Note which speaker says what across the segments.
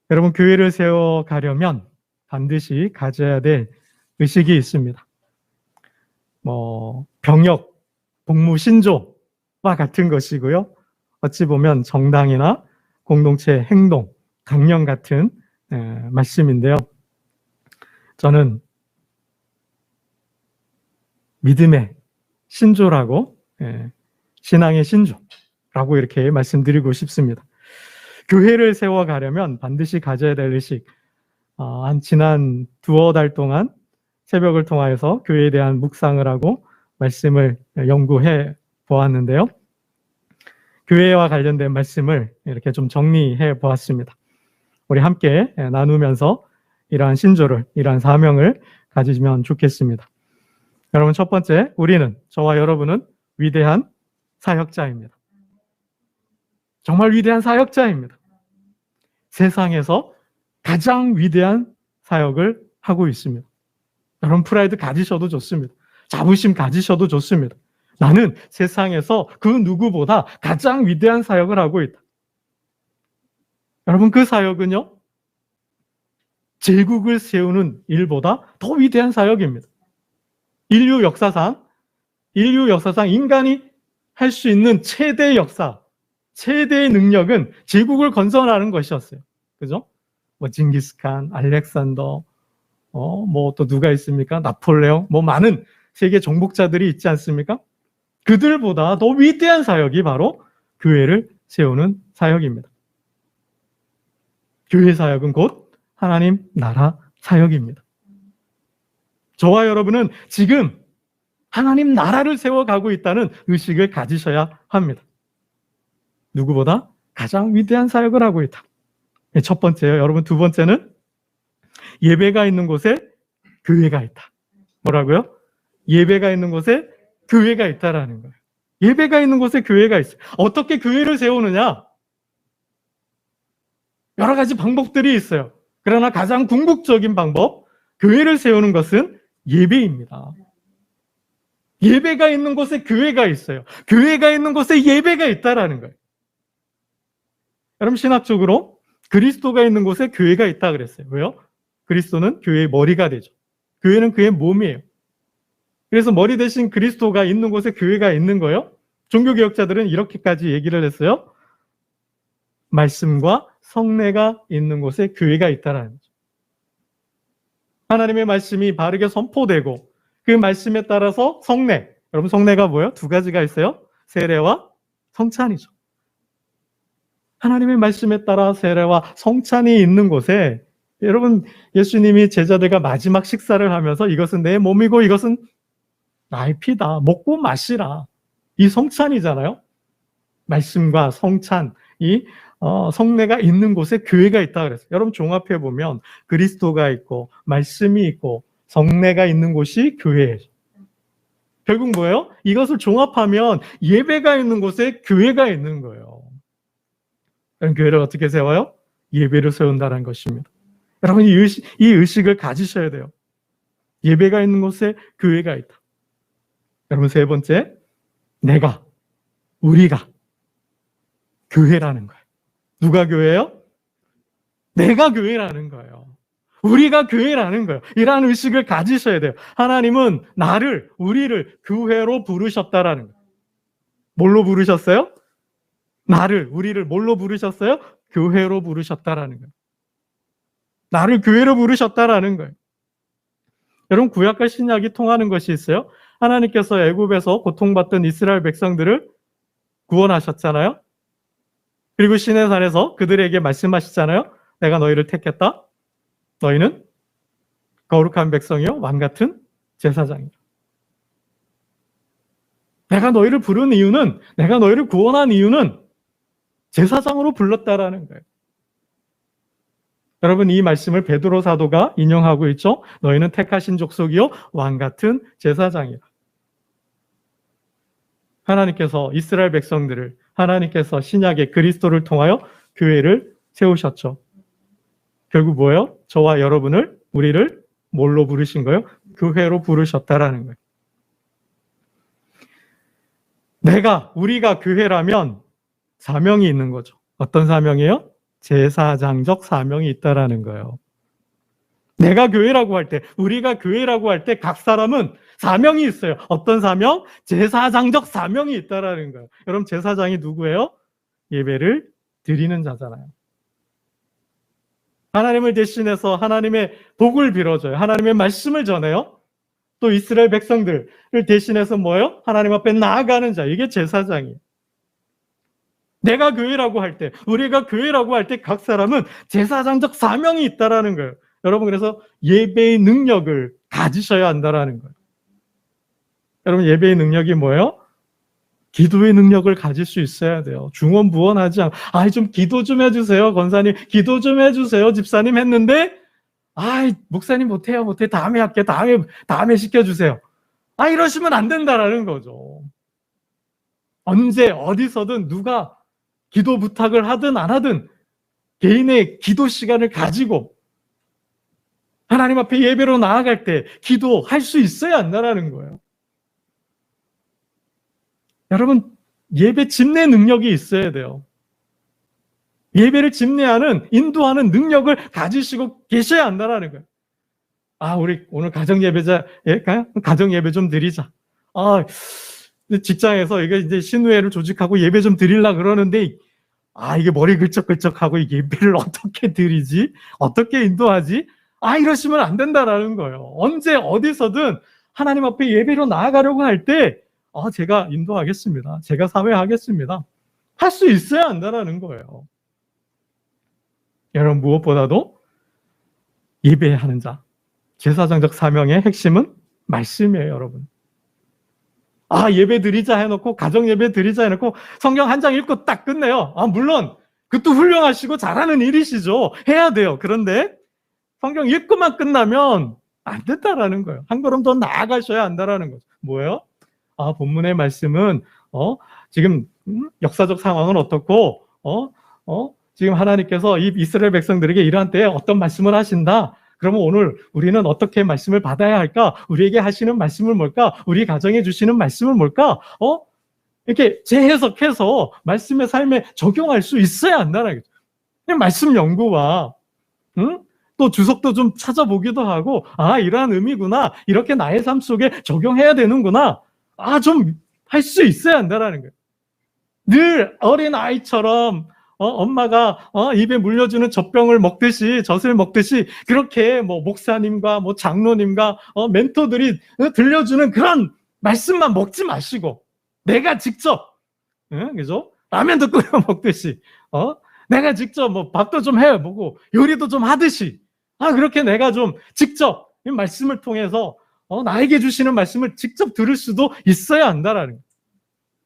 Speaker 1: 여러분, 교회를 세워가려면 반드시 가져야 될 의식이 있습니다. 병역, 복무, 신조와 같은 것이고요. 어찌 보면 정당이나 공동체 행동, 강령 같은 말씀인데요. 저는 믿음의 신조라고, 신앙의 신조라고 이렇게 말씀드리고 싶습니다. 교회를 세워가려면 반드시 가져야 될 의식, 지난 두어 달 동안 새벽을 통하여서 교회에 대한 묵상을 하고 말씀을 연구해 보았는데요. 교회와 관련된 말씀을 이렇게 좀 정리해 보았습니다. 우리 함께 나누면서 이러한 신조를, 이러한 사명을 가지면 좋겠습니다. 여러분, 첫 번째, 저와 여러분은 위대한 사역자입니다. 정말 위대한 사역자입니다. 세상에서 가장 위대한 사역을 하고 있습니다. 여러분, 프라이드 가지셔도 좋습니다. 자부심 가지셔도 좋습니다. 나는 세상에서 그 누구보다 가장 위대한 사역을 하고 있다. 여러분, 그 사역은요, 제국을 세우는 일보다 더 위대한 사역입니다. 인류 역사상 인간이 할 수 있는 최대 역사, 최대의 능력은 제국을 건설하는 것이었어요. 그죠? 징기스칸, 알렉산더, 또 누가 있습니까? 나폴레옹, 많은 세계 정복자들이 있지 않습니까? 그들보다 더 위대한 사역이 바로 교회를 세우는 사역입니다. 교회 사역은 곧 하나님 나라 사역입니다. 저와 여러분은 지금 하나님 나라를 세워가고 있다는 의식을 가지셔야 합니다. 누구보다 가장 위대한 사역을 하고 있다. 첫 번째요. 여러분, 두 번째는 예배가 있는 곳에 교회가 있다. 뭐라고요? 예배가 있는 곳에 교회가 있다라는 거예요. 예배가 있는 곳에 교회가 있어요. 어떻게 교회를 세우느냐? 여러 가지 방법들이 있어요. 그러나 가장 궁극적인 방법, 교회를 세우는 것은 예배입니다. 예배가 있는 곳에 교회가 있어요. 교회가 있는 곳에 예배가 있다라는 거예요. 여러분, 신학적으로 그리스도가 있는 곳에 교회가 있다 그랬어요. 왜요? 그리스도는 교회의 머리가 되죠. 교회는 그의 몸이에요. 그래서 머리 대신 그리스도가 있는 곳에 교회가 있는 거예요. 종교개혁자들은 이렇게까지 얘기를 했어요. 말씀과 성례가 있는 곳에 교회가 있다라는 거죠. 하나님의 말씀이 바르게 선포되고 그 말씀에 따라서 성례, 여러분, 성례가 뭐예요? 두 가지가 있어요. 세례와 성찬이죠. 하나님의 말씀에 따라 세례와 성찬이 있는 곳에, 여러분, 예수님이 제자들과 마지막 식사를 하면서 이것은 내 몸이고 이것은 나의 피다, 먹고 마시라, 이 성찬이잖아요. 말씀과 성찬, 이 성례가 있는 곳에 교회가 있다 그랬어요. 여러분, 종합해 보면 그리스도가 있고 말씀이 있고 성례가 있는 곳이 교회예요. 결국 뭐예요? 이것을 종합하면 예배가 있는 곳에 교회가 있는 거예요. 그럼 교회를 어떻게 세워요? 예배를 세운다는 것입니다. 여러분, 이 의식을 가지셔야 돼요. 예배가 있는 곳에 교회가 있다. 여러분, 세 번째, 우리가 교회라는 거예요. 누가 교회예요? 내가 교회라는 거예요. 우리가 교회라는 거예요. 이러한 의식을 가지셔야 돼요. 하나님은 우리를 교회로 부르셨다라는 거예요. 뭘로 부르셨어요? 우리를 뭘로 부르셨어요? 교회로 부르셨다라는 거예요. 나를 교회로 부르셨다라는 거예요. 여러분, 구약과 신약이 통하는 것이 있어요. 하나님께서 애굽에서 고통받던 이스라엘 백성들을 구원하셨잖아요. 그리고 시내산에서 그들에게 말씀하시잖아요. 내가 너희를 택했다. 너희는 거룩한 백성이요 왕 같은 제사장이다. 내가 너희를 부른 이유는, 내가 너희를 구원한 이유는 제사장으로 불렀다라는 거예요. 여러분, 이 말씀을 베드로 사도가 인용하고 있죠. 너희는 택하신 족속이요 왕 같은 제사장이다. 하나님께서 이스라엘 백성들을, 하나님께서 신약의 그리스도를 통하여 교회를 세우셨죠. 결국 뭐예요? 저와 여러분을, 우리를 뭘로 부르신 거예요? 교회로 부르셨다라는 거예요. 우리가 교회라면 사명이 있는 거죠. 어떤 사명이에요? 제사장적 사명이 있다라는 거예요. 내가 교회라고 할 때, 우리가 교회라고 할 때 각 사람은 사명이 있어요. 어떤 사명? 제사장적 사명이 있다라는 거예요. 여러분, 제사장이 누구예요? 예배를 드리는 자잖아요. 하나님을 대신해서 하나님의 복을 빌어줘요. 하나님의 말씀을 전해요. 또 이스라엘 백성들을 대신해서 뭐예요? 하나님 앞에 나아가는 자. 이게 제사장이에요. 내가 교회라고 할 때, 우리가 교회라고 할 때 각 사람은 제사장적 사명이 있다라는 거예요. 여러분, 그래서 예배의 능력을 가지셔야 한다라는 거예요. 여러분, 예배의 능력이 뭐예요? 기도의 능력을 가질 수 있어야 돼요. 중언부언하지 않고, 좀 기도 좀 해주세요. 권사님, 기도 좀 해주세요. 집사님 했는데, 목사님 못해요. 다음에 할게. 다음에 시켜주세요. 이러시면 안 된다라는 거죠. 언제, 어디서든 누가 기도 부탁을 하든 안 하든 개인의 기도 시간을 가지고 하나님 앞에 예배로 나아갈 때 기도할 수 있어야 한다라는 거예요. 여러분, 예배 집례 능력이 있어야 돼요. 예배를 집례하는, 인도하는 능력을 가지시고 계셔야 한다라는 거예요. 우리 오늘 가정 예배자일까요? 가정 예배 좀 드리자. 직장에서 이게 이제 신우회를 조직하고 예배 좀 드리려고 그러는데, 이게 머리 긁적긁적하고 이게 예배를 어떻게 드리지? 어떻게 인도하지? 이러시면 안 된다라는 거예요. 언제 어디서든 하나님 앞에 예배로 나아가려고 할 때 제가 인도하겠습니다. 제가 사회하겠습니다. 할 수 있어야 한다라는 거예요. 여러분, 무엇보다도 예배하는 자, 제사장적 사명의 핵심은 말씀이에요, 여러분. 예배 드리자 해놓고, 가정 예배 드리자 해놓고 성경 한 장 읽고 딱 끝내요. 물론 그것도 훌륭하시고 잘하는 일이시죠. 해야 돼요. 그런데 성경 읽고만 끝나면 안 된다라는 거예요. 한 걸음 더 나아가셔야 한다라는 거죠. 뭐예요? 본문의 말씀은 지금 역사적 상황은 어떻고 지금 하나님께서 이 이스라엘 백성들에게 이러한 때에 어떤 말씀을 하신다. 그러면 오늘 우리는 어떻게 말씀을 받아야 할까? 우리에게 하시는 말씀은 뭘까? 우리 가정에 주시는 말씀은 뭘까? 이렇게 재해석해서 말씀의 삶에 적용할 수 있어야 한다는 거죠. 말씀 연구와 또 주석도 좀 찾아보기도 하고 이러한 의미구나. 이렇게 나의 삶 속에 적용해야 되는구나. 좀 할 수 있어야 한다는 거예요. 늘 어린 아이처럼 엄마가 입에 물려주는 젖병을 먹듯이, 젖을 먹듯이 그렇게 목사님과 장로님과 멘토들이 들려주는 그런 말씀만 먹지 마시고 내가 직접 그죠? 라면도 끓여 먹듯이 내가 직접 밥도 좀 해보고 요리도 좀 하듯이 그렇게 내가 좀 직접 이 말씀을 통해서 나에게 주시는 말씀을 직접 들을 수도 있어야 한다라는 거예요.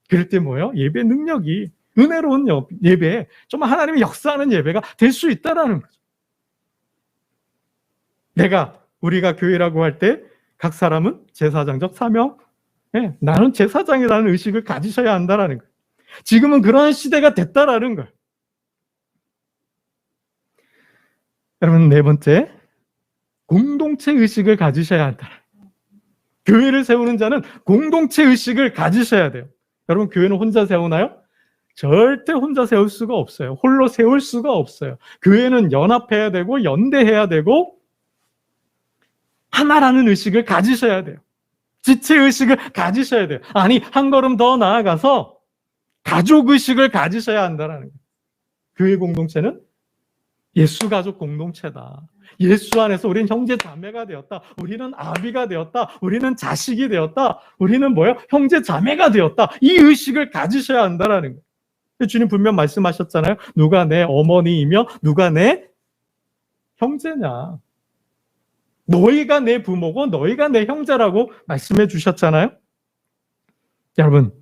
Speaker 1: 그럴 때 뭐예요? 예배 능력이 은혜로운 예배, 정말 하나님이 역사하는 예배가 될 수 있다라는 거죠. 우리가 교회라고 할 때 각 사람은 제사장적 사명, 나는 제사장이라는 의식을 가지셔야 한다라는 거예요. 지금은 그러한 시대가 됐다라는 거예요. 여러분, 네 번째, 공동체 의식을 가지셔야 한다. 교회를 세우는 자는 공동체 의식을 가지셔야 돼요. 여러분, 교회는 혼자 세우나요? 절대 혼자 세울 수가 없어요. 홀로 세울 수가 없어요. 교회는 연합해야 되고 연대해야 되고 하나라는 의식을 가지셔야 돼요. 지체의식을 가지셔야 돼요. 한 걸음 더 나아가서 가족의식을 가지셔야 한다는 거예요. 교회 공동체는 예수 가족 공동체다. 예수 안에서 우리는 형제 자매가 되었다. 우리는 아비가 되었다. 우리는 자식이 되었다. 우리는 뭐예요? 형제 자매가 되었다. 이 의식을 가지셔야 한다는 거예요. 주님 분명 말씀하셨잖아요. 누가 내 어머니이며 누가 내 형제냐. 너희가 내 부모고 너희가 내 형제라고 말씀해 주셨잖아요. 여러분,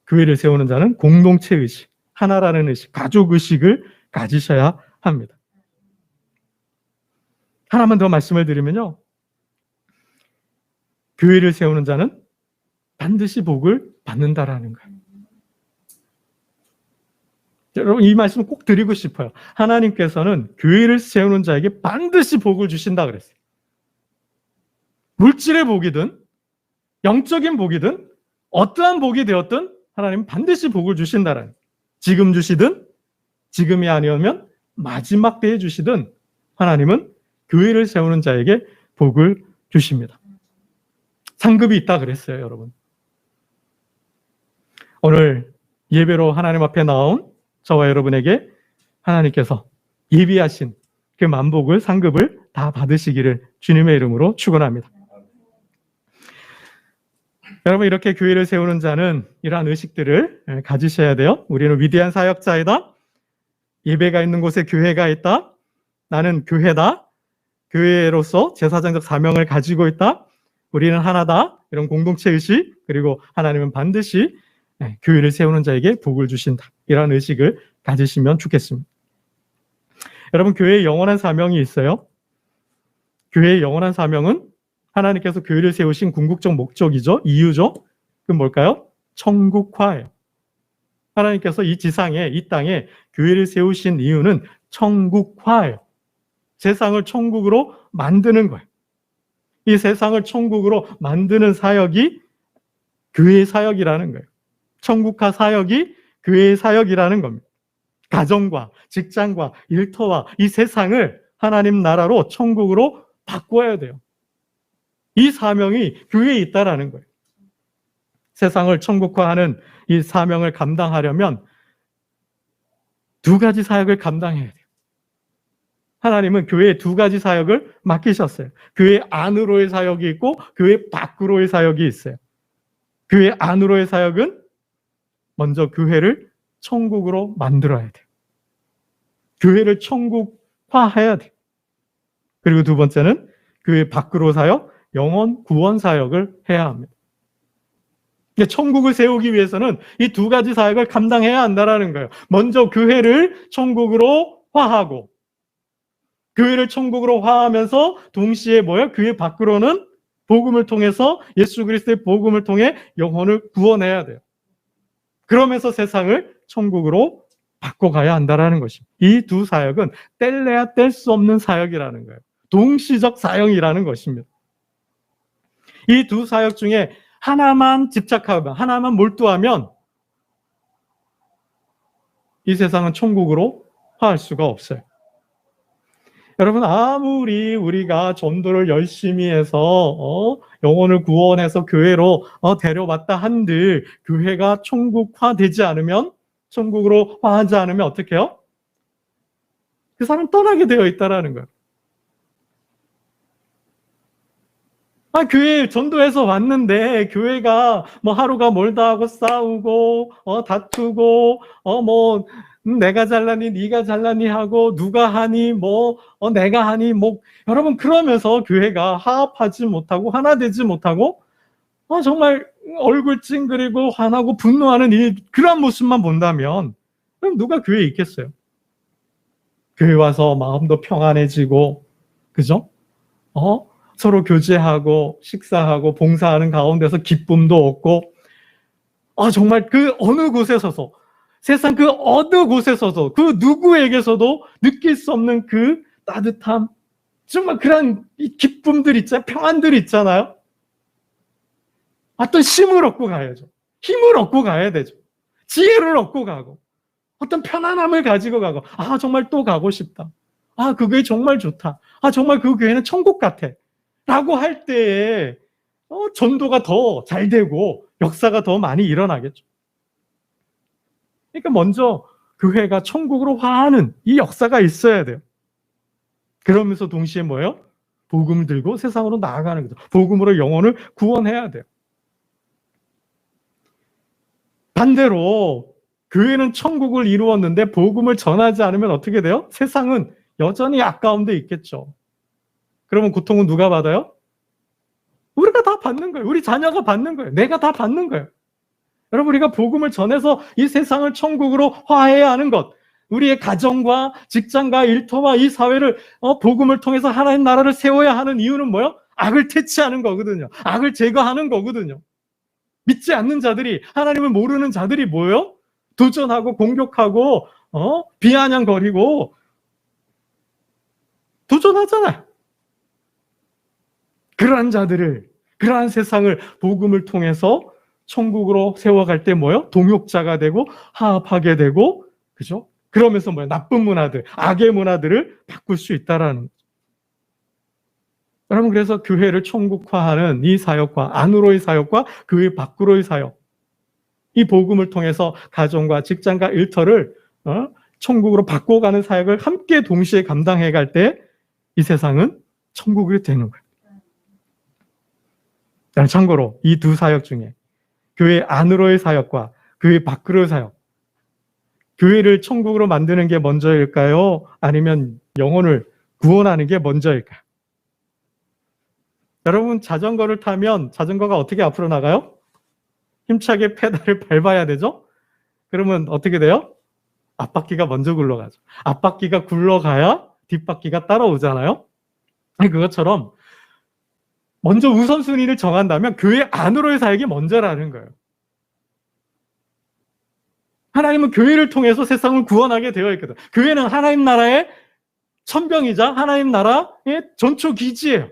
Speaker 1: 교회를 세우는 자는 공동체 의식, 하나라는 의식, 가족 의식을 가지셔야 합니다. 하나만 더 말씀을 드리면요. 교회를 세우는 자는 반드시 복을 받는다라는 거예요. 여러분, 이 말씀을 꼭 드리고 싶어요. 하나님께서는 교회를 세우는 자에게 반드시 복을 주신다 그랬어요. 물질의 복이든 영적인 복이든 어떠한 복이 되었든 하나님은 반드시 복을 주신다라는 거예요. 지금 주시든 지금이 아니오면 마지막 때에 주시든 하나님은 교회를 세우는 자에게 복을 주십니다. 상급이 있다 그랬어요, 여러분. 오늘 예배로 하나님 앞에 나온 저와 여러분에게 하나님께서 예비하신 그 만복을, 상급을 다 받으시기를 주님의 이름으로 축원합니다. 여러분, 이렇게 교회를 세우는 자는 이러한 의식들을 가지셔야 돼요. 우리는 위대한 사역자이다. 예배가 있는 곳에 교회가 있다. 나는 교회다. 교회로서 제사장적 사명을 가지고 있다. 우리는 하나다. 이런 공동체 의식, 그리고 하나님은 반드시 교회를 세우는 자에게 복을 주신다. 이런 의식을 가지시면 좋겠습니다. 여러분, 교회에 영원한 사명이 있어요. 교회의 영원한 사명은 하나님께서 교회를 세우신 궁극적 목적이죠. 이유죠. 그건 뭘까요? 천국화예요. 하나님께서 이 지상에, 이 땅에 교회를 세우신 이유는 천국화예요. 세상을 천국으로 만드는 거예요. 이 세상을 천국으로 만드는 사역이 교회의 사역이라는 거예요. 천국화 사역이 교회의 사역이라는 겁니다. 가정과 직장과 일터와 이 세상을 하나님 나라로 천국으로 바꿔야 돼요. 이 사명이 교회에 있다라는 거예요. 세상을 천국화하는 이 사명을 감당하려면 두 가지 사역을 감당해야 돼요. 하나님은 교회에 두 가지 사역을 맡기셨어요. 교회 안으로의 사역이 있고 교회 밖으로의 사역이 있어요. 교회 안으로의 사역은 먼저 교회를 천국으로 만들어야 돼요. 교회를 천국화해야 돼요. 그리고 두 번째는 교회 밖으로 사역, 영혼 구원 사역을 해야 합니다. 천국을 세우기 위해서는 이 두 가지 사역을 감당해야 한다는 거예요. 먼저 교회를 천국으로 화하고, 교회를 천국으로 화하면서 동시에 뭐예요? 교회 밖으로는 복음을 통해서, 예수 그리스도의 복음을 통해 영혼을 구원해야 돼요. 그러면서 세상을 천국으로 바꿔가야 한다는 것입니다. 이 두 사역은 뗄래야 뗄 수 없는 사역이라는 거예요. 동시적 사역이라는 것입니다. 이 두 사역 중에 하나만 집착하면, 하나만 몰두하면 이 세상은 천국으로 화할 수가 없어요. 여러분, 아무리 우리가 전도를 열심히 해서 영혼을 구원해서 교회로 데려왔다 한들 교회가 천국화되지 않으면, 천국으로 화하지 않으면 어떻게 해요? 그 사람 떠나게 되어 있다라는 거예요. 교회 전도해서 왔는데 교회가 뭐 하루가 멀다 하고 싸우고 다투고 뭐 내가 잘나니 네가 잘나니 하고 누가 하니 뭐 내가 하니 뭐 여러분, 그러면서 교회가 화합하지 못하고 하나 되지 못하고 정말 얼굴 찡그리고 화나고 분노하는 그런 모습만 본다면 그럼 누가 교회에 있겠어요? 교회 와서 마음도 평안해지고, 그죠? 서로 교제하고 식사하고 봉사하는 가운데서 기쁨도 얻고, 정말 그 어느 곳에서도, 세상 그 어느 곳에서도 그 누구에게서도 느낄 수 없는 그 따뜻함, 정말 그런 기쁨들 있잖아요. 평안들 있잖아요. 어떤 힘을 얻고 가야죠. 힘을 얻고 가야 되죠. 지혜를 얻고 가고, 어떤 편안함을 가지고 가고, 정말 또 가고 싶다. 그 교회 정말 좋다. 정말 그 교회는 천국 같아. 라고 할 때에 전도가 더 잘 되고 역사가 더 많이 일어나겠죠. 그러니까 먼저 교회가 천국으로 화하는 이 역사가 있어야 돼요. 그러면서 동시에 뭐예요? 복음을 들고 세상으로 나아가는 거죠. 복음으로 영혼을 구원해야 돼요. 반대로 교회는 천국을 이루었는데 복음을 전하지 않으면 어떻게 돼요? 세상은 여전히 아까운 데 있겠죠. 그러면 고통은 누가 받아요? 우리가 다 받는 거예요. 우리 자녀가 받는 거예요. 내가 다 받는 거예요. 여러분, 우리가 복음을 전해서 이 세상을 천국으로 화해해야 하는 것, 우리의 가정과 직장과 일터와 이 사회를 복음을 통해서 하나님 나라를 세워야 하는 이유는 뭐예요? 악을 퇴치하는 거거든요. 악을 제거하는 거거든요. 믿지 않는 자들이, 하나님을 모르는 자들이 뭐예요? 도전하고 공격하고 비아냥거리고 도전하잖아요. 그러한 자들을, 그러한 세상을 복음을 통해서 천국으로 세워갈 때 뭐예요? 동역자가 되고 화합하게 되고, 그죠? 그러면서 뭐야? 나쁜 문화들, 악의 문화들을 바꿀 수 있다라는 거죠. 여러분, 그래서 교회를 천국화하는 이 사역과 안으로의 사역과 교회 밖으로의 사역, 이 복음을 통해서 가정과 직장과 일터를 천국으로 바꿔가는 사역을 함께 동시에 감당해 갈 때 이 세상은 천국이 되는 거예요. 참고로 이 두 사역 중에 교회 안으로의 사역과 교회 밖으로의 사역, 교회를 천국으로 만드는 게 먼저일까요? 아니면 영혼을 구원하는 게 먼저일까요? 여러분, 자전거를 타면 자전거가 어떻게 앞으로 나가요? 힘차게 페달을 밟아야 되죠? 그러면 어떻게 돼요? 앞바퀴가 먼저 굴러가죠. 앞바퀴가 굴러가야 뒷바퀴가 따라오잖아요? 그것처럼 먼저 우선순위를 정한다면 교회 안으로의 사역이 먼저라는 거예요. 하나님은 교회를 통해서 세상을 구원하게 되어 있거든. 교회는 하나님 나라의 천병이자 하나님 나라의 전초 기지예요.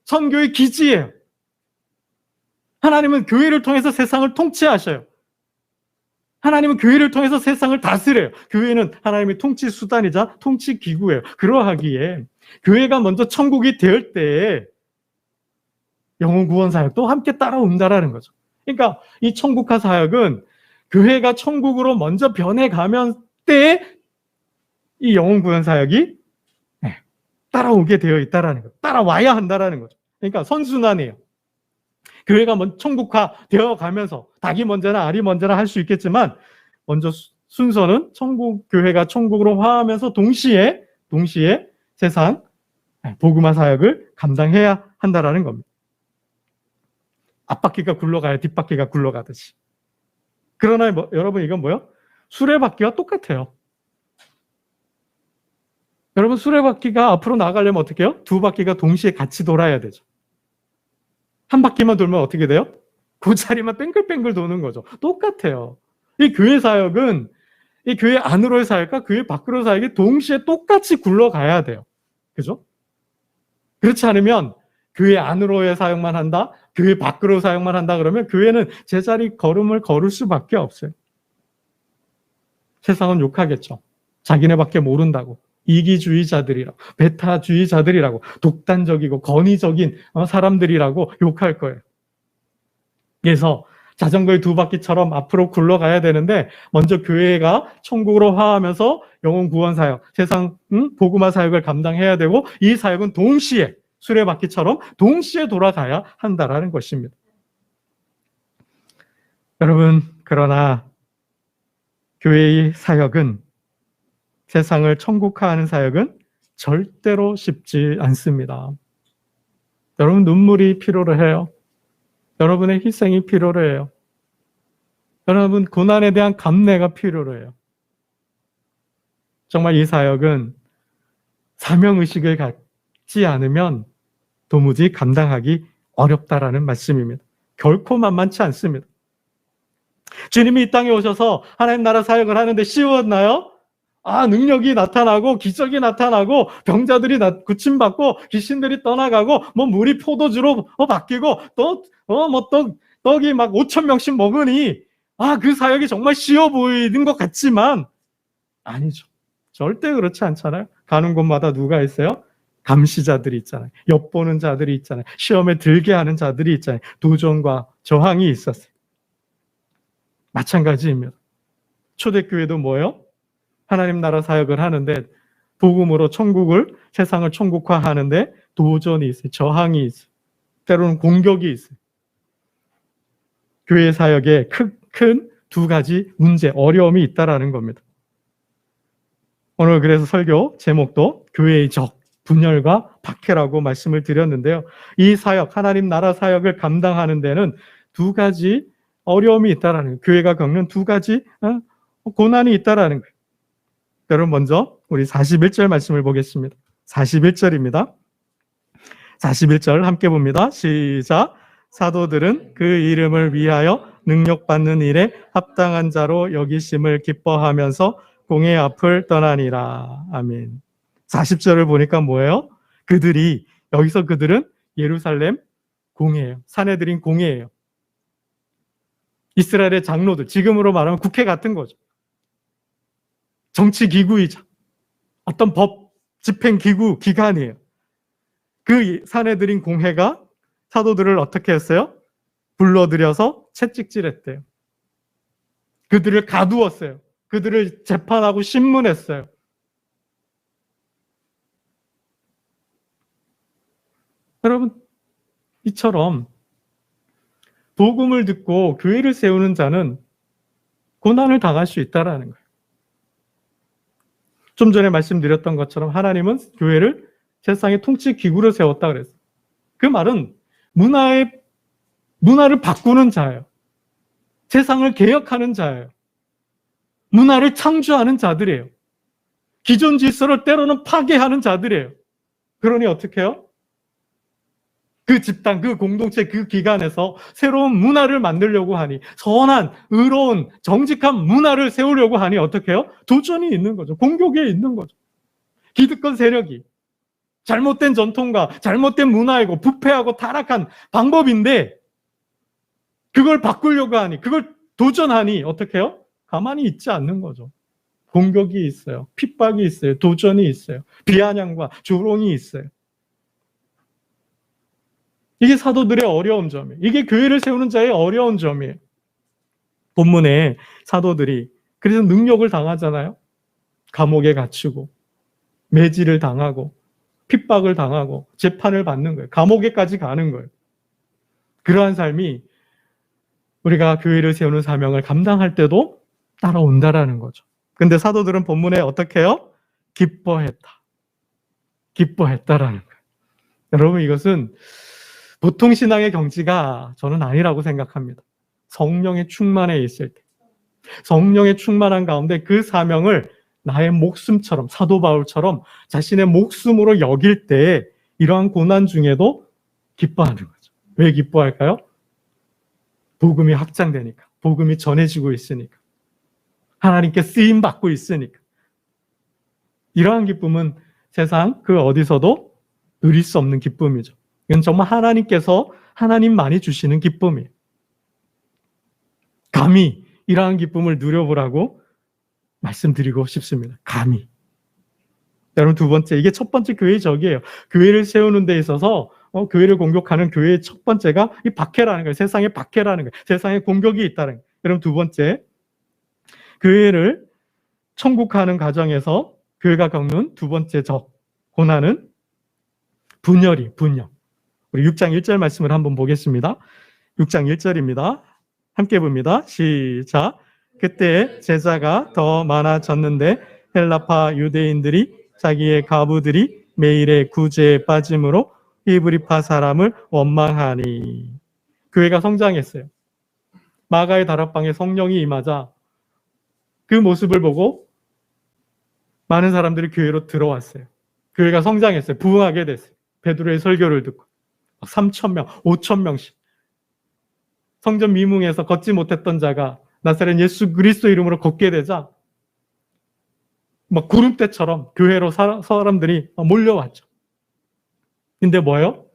Speaker 1: 선교의 기지예요. 하나님은 교회를 통해서 세상을 통치하셔요. 하나님은 교회를 통해서 세상을 다스려요. 교회는 하나님의 통치 수단이자 통치 기구예요. 그러하기에 교회가 먼저 천국이 될 때에 영혼 구원 사역도 함께 따라온다라는 거죠. 그러니까 이 천국화 사역은 교회가 천국으로 먼저 변해가면 때에 이 영혼 구원 사역이 따라오게 되어 있다라는 거죠. 따라와야 한다라는 거죠. 그러니까 선순환이에요. 교회가 먼저 천국화 되어 가면서 닭이 먼저나 알이 먼저나 할 수 있겠지만 먼저 순서는 교회가 천국으로 화하면서 동시에 세상 복음화 사역을 감당해야 한다라는 겁니다. 앞바퀴가 굴러가야 뒷바퀴가 굴러가듯이. 그러나 여러분, 이건 뭐요? 수레바퀴와 똑같아요. 여러분, 수레바퀴가 앞으로 나가려면 어떻게 해요? 두 바퀴가 동시에 같이 돌아야 되죠. 한 바퀴만 돌면 어떻게 돼요? 그 자리만 뺑글뺑글 도는 거죠. 똑같아요. 이 교회 사역은 이 교회 안으로의 사역과 교회 밖으로의 사역이 동시에 똑같이 굴러가야 돼요. 그죠? 그렇지 않으면 교회 안으로의 사역만 한다, 교회 밖으로 사역만 한다 그러면 교회는 제자리 걸음을 걸을 수밖에 없어요. 세상은 욕하겠죠. 자기네밖에 모른다고. 이기주의자들이라고, 배타주의자들이라고, 독단적이고 권위적인 사람들이라고 욕할 거예요. 그래서 자전거의 두 바퀴처럼 앞으로 굴러가야 되는데 먼저 교회가 천국으로 화하면서 영혼 구원 사역, 세상 복음화 사역을 감당해야 되고 이 사역은 동시에 수레바퀴처럼 동시에 돌아가야 한다라는 것입니다. 여러분, 그러나 교회의 사역은, 세상을 천국화하는 사역은 절대로 쉽지 않습니다. 여러분, 눈물이 필요로 해요. 여러분의 희생이 필요로 해요. 여러분, 고난에 대한 감내가 필요로 해요. 정말 이 사역은 사명의식을 갖지 않으면 도무지 감당하기 어렵다라는 말씀입니다. 결코 만만치 않습니다. 주님이 이 땅에 오셔서 하나님 나라 사역을 하는데 쉬웠나요? 능력이 나타나고 기적이 나타나고 병자들이 고침받고 귀신들이 떠나가고 물이 포도주로 바뀌고 떡이 막 5,000명씩 먹으니 그 사역이 정말 쉬워 보이는 것 같지만 아니죠. 절대 그렇지 않잖아요. 가는 곳마다 누가 있어요? 감시자들이 있잖아요. 엿보는 자들이 있잖아요. 시험에 들게 하는 자들이 있잖아요. 도전과 저항이 있었어요. 마찬가지입니다. 초대교회도 뭐예요? 하나님 나라 사역을 하는데 복음으로 세상을 천국화하는데 도전이 있어요. 저항이 있어요. 때로는 공격이 있어요. 교회 사역에 큰 두 가지 문제, 어려움이 있다라는 겁니다. 오늘 그래서 설교 제목도 교회의 적, 분열과 박해라고 말씀을 드렸는데요. 이 사역, 하나님 나라 사역을 감당하는 데는 두 가지 어려움이 있다라는 거예요. 교회가 겪는 두 가지 고난이 있다라는 거예요. 여러분, 먼저 우리 41절 말씀을 보겠습니다. 41절입니다. 41절 함께 봅니다. 시작. 사도들은 그 이름을 위하여 능력받는 일에 합당한 자로 여기심을 기뻐하면서 공의 앞을 떠나니라. 아멘. 40절을 보니까 뭐예요? 여기서 그들은 예루살렘 공회예요. 사내들인 공회예요. 이스라엘의 장로들, 지금으로 말하면 국회 같은 거죠. 정치 기구이자 어떤 법 집행 기구 기관이에요. 그 사내들인 공회가 사도들을 어떻게 했어요? 불러들여서 채찍질했대요. 그들을 가두었어요. 그들을 재판하고 신문했어요. 여러분, 이처럼 복음을 듣고 교회를 세우는 자는 고난을 당할 수 있다라는 거예요. 좀 전에 말씀드렸던 것처럼 하나님은 교회를 세상의 통치 기구로 세웠다 그랬어요. 그 말은 문화를 바꾸는 자예요. 세상을 개혁하는 자예요. 문화를 창조하는 자들이에요. 기존 질서를 때로는 파괴하는 자들이에요. 그러니 어떻게 해요? 그 집단, 그 공동체, 그 기관에서 새로운 문화를 만들려고 하니, 선한, 의로운, 정직한 문화를 세우려고 하니 어떻게 해요? 도전이 있는 거죠. 공격이 있는 거죠. 기득권 세력이 잘못된 전통과 잘못된 문화이고 부패하고 타락한 방법인데 그걸 바꾸려고 하니, 그걸 도전하니 어떻게 해요? 가만히 있지 않는 거죠. 공격이 있어요. 핍박이 있어요. 도전이 있어요. 비아냥과 조롱이 있어요. 이게 사도들의 어려운 점이에요. 이게 교회를 세우는 자의 어려운 점이에요. 본문에 사도들이 그래서 능력을 당하잖아요. 감옥에 갇히고 매질을 당하고 핍박을 당하고 재판을 받는 거예요. 감옥에까지 가는 거예요. 그러한 삶이 우리가 교회를 세우는 사명을 감당할 때도 따라온다라는 거죠. 근데 사도들은 본문에 어떻게 해요? 기뻐했다. 기뻐했다라는 거예요. 여러분, 이것은 보통 신앙의 경지가 저는 아니라고 생각합니다. 성령의 충만에 있을 때, 성령의 충만한 가운데 그 사명을 나의 목숨처럼, 사도 바울처럼 자신의 목숨으로 여길 때 이러한 고난 중에도 기뻐하는 거죠. 왜 기뻐할까요? 복음이 확장되니까, 복음이 전해지고 있으니까, 하나님께 쓰임 받고 있으니까. 이러한 기쁨은 세상 그 어디서도 누릴 수 없는 기쁨이죠. 이건 정말 하나님께서 하나님만이 주시는 기쁨이에요. 감히 이러한 기쁨을 누려보라고 말씀드리고 싶습니다. 감히. 여러분, 두 번째, 이게 첫 번째 교회의 적이에요. 교회를 세우는 데 있어서 교회를 공격하는 교회의 첫 번째가 이 박해라는 거예요. 세상의 박해라는 거예요. 세상에 공격이 있다는 거예요. 여러분, 두 번째, 교회를 천국화하는 과정에서 교회가 겪는 두 번째 적, 고난은 분열이, 분열. 우리 6장 1절 말씀을 한번 보겠습니다. 6장 1절입니다. 함께 봅니다. 시작. 그때 제자가 더 많아졌는데 헬라파 유대인들이 자기의 가부들이 매일의 구제에 빠짐으로 히브리파 사람을 원망하니. 교회가 성장했어요. 마가의 다락방에 성령이 임하자 그 모습을 보고 많은 사람들이 교회로 들어왔어요. 교회가 성장했어요. 부흥하게 됐어요. 베드로의 설교를 듣고 3,000명, 5,000명씩 성전 미문에서 걷지 못했던 자가 나사렛 예수 그리스도 이름으로 걷게 되자 막 구름대처럼 교회로 사람들이 몰려왔죠. 근데 뭐예요?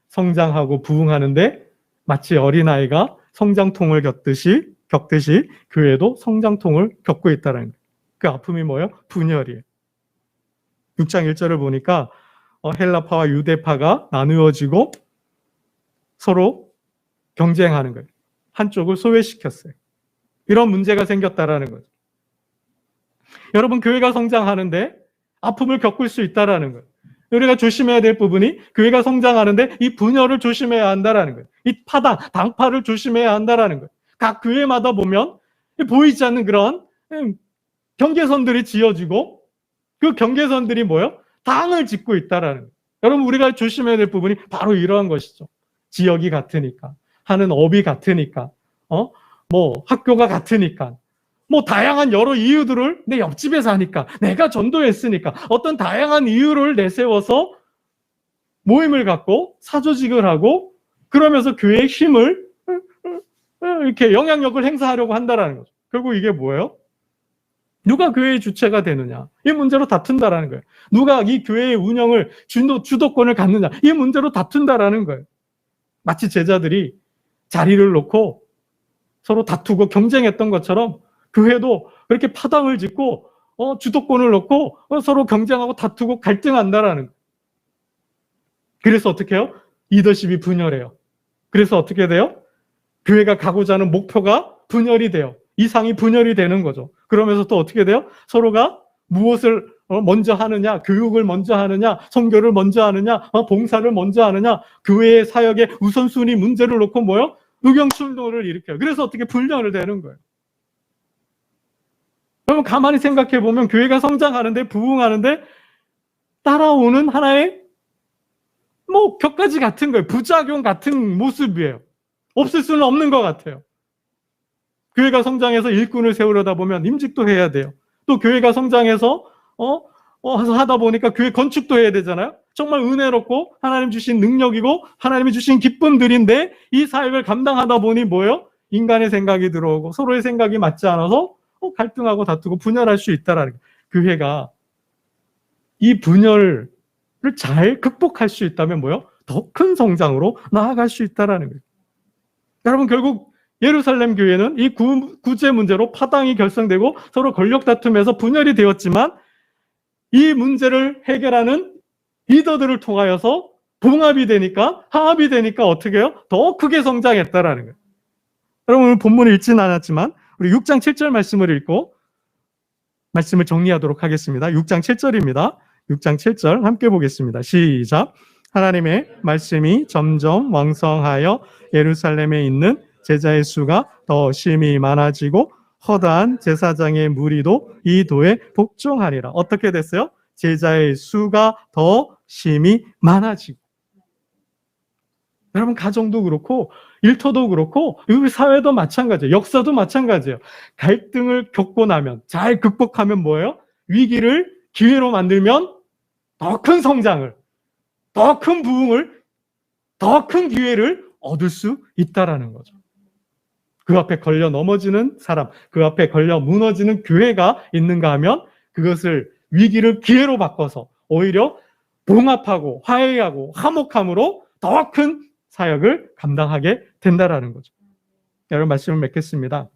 Speaker 1: 성장하고 부흥하는데 마치 어린아이가 성장통을 겪듯이 교회도 성장통을 겪고 있다는 거예요. 그 아픔이 뭐예요? 분열이에요. 6장 1절을 보니까 헬라파와 유대파가 나누어지고 서로 경쟁하는 거예요. 한쪽을 소외시켰어요. 이런 문제가 생겼다라는 거죠. 여러분, 교회가 성장하는데 아픔을 겪을 수 있다라는 거예요. 우리가 조심해야 될 부분이 교회가 성장하는데 이 분열을 조심해야 한다라는 거예요. 이 당파를 조심해야 한다라는 거예요. 각 교회마다 보면 보이지 않는 그런 경계선들이 지어지고 그 경계선들이 뭐예요? 당을 짓고 있다라는 거예요. 여러분, 우리가 조심해야 될 부분이 바로 이러한 것이죠. 지역이 같으니까, 하는 업이 같으니까, 학교가 같으니까, 다양한 여러 이유들을 내 옆집에서 하니까, 내가 전도했으니까, 어떤 다양한 이유를 내세워서 모임을 갖고 사조직을 하고, 그러면서 교회의 힘을 이렇게 영향력을 행사하려고 한다라는 거죠. 결국 이게 뭐예요? 누가 교회의 주체가 되느냐, 이 문제로 다툰다라는 거예요. 누가 이 교회의 운영을 주도권을 갖느냐, 이 문제로 다툰다라는 거예요. 마치 제자들이 자리를 놓고 서로 다투고 경쟁했던 것처럼 교회도 그렇게 파당을 짓고 주도권을 놓고 서로 경쟁하고 다투고 갈등한다라는 거예요. 그래서 어떻게 해요? 리더십이 분열해요. 그래서 어떻게 돼요? 교회가 가고자 하는 목표가 분열이 돼요. 이상이 분열이 되는 거죠. 그러면서 또 어떻게 돼요? 서로가 무엇을 먼저 하느냐, 교육을 먼저 하느냐, 선교를 먼저 하느냐, 봉사를 먼저 하느냐, 교회의 사역의 우선순위 문제를 놓고 뭐요? 의견충돌을 일으켜요. 그래서 어떻게 분열을 되는 거예요. 그러면 가만히 생각해 보면 교회가 성장하는데, 부흥하는데 따라오는 하나의 격가지 같은 거예요. 부작용 같은 모습이에요. 없을 수는 없는 것 같아요. 교회가 성장해서 일꾼을 세우려다 보면 임직도 해야 돼요. 또 교회가 성장해서 하다 보니까 교회 건축도 해야 되잖아요. 정말 은혜롭고 하나님 주신 능력이고 하나님이 주신 기쁨들인데 이 사역을 감당하다 보니 뭐예요? 인간의 생각이 들어오고 서로의 생각이 맞지 않아서 갈등하고 다투고 분열할 수 있다라는 거예요. 교회가 이 분열을 잘 극복할 수 있다면 뭐예요? 더 큰 성장으로 나아갈 수 있다라는 거예요. 여러분, 결국 예루살렘 교회는 이 구제 문제로 파당이 결성되고 서로 권력 다툼에서 분열이 되었지만 이 문제를 해결하는 리더들을 통하여서 봉합이 되니까, 화합이 되니까 어떻게 해요? 더 크게 성장했다라는 거예요. 여러분, 오늘 본문을 읽지는 않았지만 우리 6장 7절 말씀을 읽고 말씀을 정리하도록 하겠습니다. 6장 7절입니다. 6장 7절 함께 보겠습니다. 시작. 하나님의 말씀이 점점 왕성하여 예루살렘에 있는 제자의 수가 더 심히 많아지고 허다한 제사장의 무리도 이 도에 복종하리라. 어떻게 됐어요? 제자의 수가 더 심히 많아지고. 여러분, 가정도 그렇고 일터도 그렇고 우리 사회도 마찬가지예요. 역사도 마찬가지예요. 갈등을 겪고 나면, 잘 극복하면 뭐예요? 위기를 기회로 만들면 더 큰 성장을, 더 큰 부흥을, 더 큰 기회를 얻을 수 있다라는 거죠. 그 앞에 걸려 넘어지는 사람, 그 앞에 걸려 무너지는 교회가 있는가 하면 그것을 위기를 기회로 바꿔서 오히려 봉합하고 화해하고 화목함으로 더 큰 사역을 감당하게 된다라는 거죠. 여러분, 말씀을 맺겠습니다.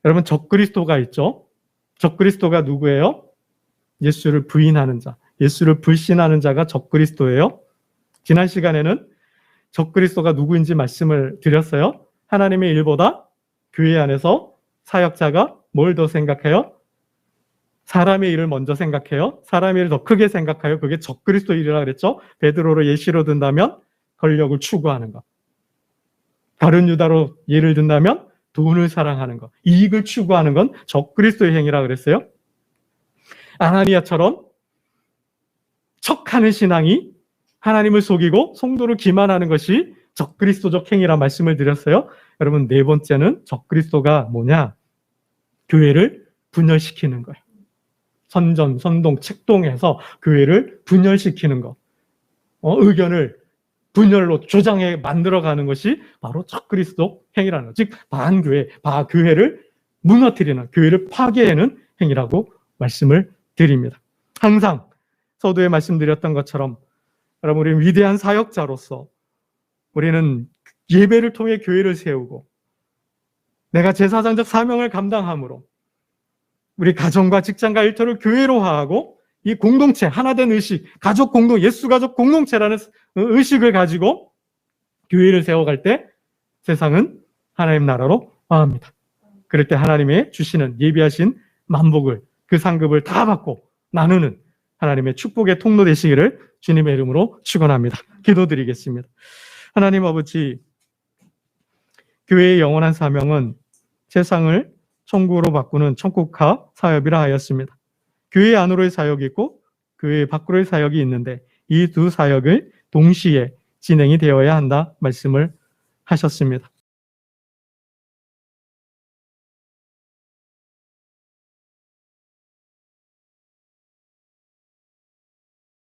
Speaker 1: 여러분, 적그리스도가 있죠. 적그리스도가 누구예요? 예수를 부인하는 자, 예수를 불신하는 자가 적그리스도예요. 지난 시간에는 적그리스도가 누구인지 말씀을 드렸어요. 하나님의 일보다 교회 안에서 사역자가 뭘 더 생각해요? 사람의 일을 먼저 생각해요. 사람의 일을 더 크게 생각해요. 그게 적그리스도 일이라 그랬죠. 베드로로 예시로 든다면 권력을 추구하는 것. 다른 유다로 예를 든다면 돈을 사랑하는 것. 이익을 추구하는 건 적그리스도의 행위라 그랬어요. 아나니아처럼 척하는 신앙이 하나님을 속이고 성도를 기만하는 것이 적그리스도적 행위라 말씀을 드렸어요. 여러분, 네 번째는 적그리스도가 뭐냐? 교회를 분열시키는 거예요. 선전, 선동, 책동해서 교회를 분열시키는 것. 의견을 분열로 조장해 만들어가는 것이 바로 적그리스도 행위라는 것. 즉 반교회, 바교회를 무너뜨리는, 교회를 파괴하는 행위라고 말씀을 드립니다. 항상 서두에 말씀드렸던 것처럼 여러분, 우리는 위대한 사역자로서 우리는 예배를 통해 교회를 세우고 내가 제사장적 사명을 감당함으로 우리 가정과 직장과 일터를 교회로화하고 이 공동체, 하나된 의식, 가족 공동, 예수 가족 공동체라는 의식을 가지고 교회를 세워갈 때 세상은 하나님 나라로 화합니다. 그럴 때 하나님의 주시는 예비하신 만복을, 그 상급을 다 받고 나누는 하나님의 축복의 통로 되시기를 주님의 이름으로 축원합니다. 기도드리겠습니다. 하나님 아버지, 교회의 영원한 사명은 세상을 천국으로 바꾸는 천국화 사역이라 하였습니다. 교회 안으로의 사역이 있고 교회 밖으로의 사역이 있는데 이 두 사역을 동시에 진행이 되어야 한다 말씀을 하셨습니다.